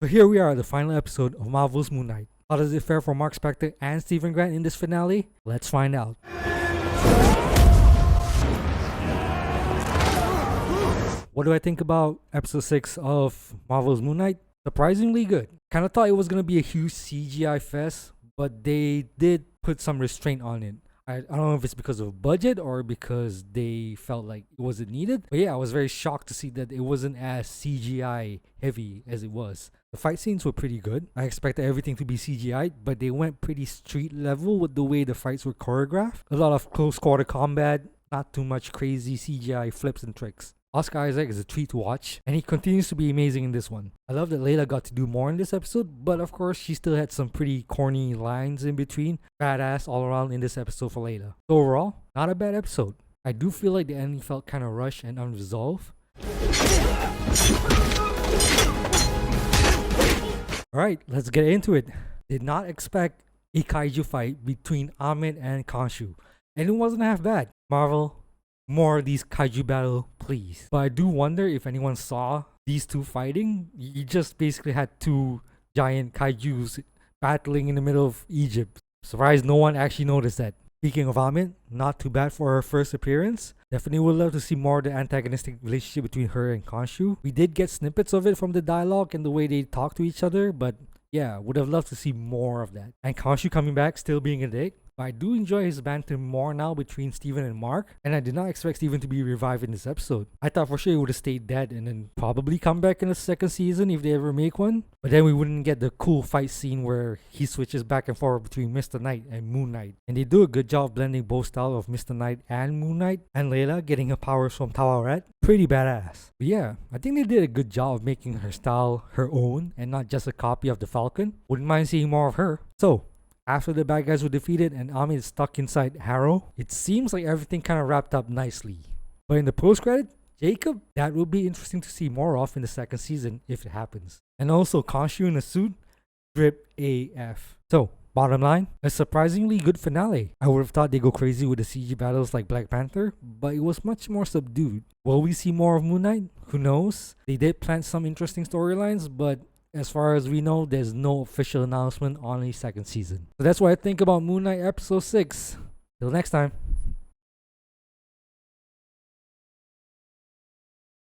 So here we are, the final episode of Marvel's Moonknight. How does it fare for Marc Spector and Stephen Grant in this finale? Let's find out. What do I think about episode 6 of Marvel's Moonknight? Surprisingly good. Kinda thought it was gonna be a huge CGI fest, but they did put some restraint on it. I don't know if it's because of budget or because they felt like it wasn't needed. But yeah, I was very shocked to see that it wasn't as CGI heavy as it was. The fight scenes were pretty good. I expected everything to be CGI, but they went pretty street level with the way the fights were choreographed. A lot of close quarter combat, not too much crazy CGI flips and tricks. Oscar Isaac is a treat to watch, and he continues to be amazing in this one. I love that Layla got to do more in this episode, but of course, she still had some pretty corny lines in between. Badass all around in this episode for Layla. So overall, not a bad episode. I do feel like the ending felt kind of rushed and unresolved. Alright, let's get into it. Did not expect a kaiju fight between Amit and Khonshu, and it wasn't half bad. Marvel, more of these kaiju battle, please. But I do wonder if anyone saw these two fighting. You just basically had two giant kaijus battling in the middle of Egypt. Surprised no one actually noticed that. Speaking of Amit, not too bad for her first appearance. Definitely would love to see more of the antagonistic relationship between her and Khonshu. We did get snippets of it from the dialogue and the way they talk to each other, but yeah, would have loved to see more of that. And Khonshu coming back, still being a dick. But I do enjoy his banter more now between Steven and Mark, and I did not expect Steven to be revived in this episode. I thought for sure he would have stayed dead and then probably come back in the second season if they ever make one. But then we wouldn't get the cool fight scene where he switches back and forth between Mr. Knight and Moon Knight. And they do a good job blending both styles of Mr. Knight and Moon Knight, and Layla getting her powers from Tawaret. Pretty badass. But yeah, I think they did a good job of making her style her own and not just a copy of the Falcon. Wouldn't mind seeing more of her. So, after the bad guys were defeated and Amit is stuck inside Harrow, it seems like everything kind of wrapped up nicely. But in the post-credit, Jacob, that will be interesting to see more of in the second season if it happens. And also Khonshu in a suit, drip AF. So, bottom line, a surprisingly good finale. I would have thought they'd go crazy with the CG battles like Black Panther, but it was much more subdued. Will we see more of Moon Knight? Who knows? They did plant some interesting storylines, but as far as we know, there's no official announcement on a second season. So that's what I think about Moon Knight episode 6. Till next time.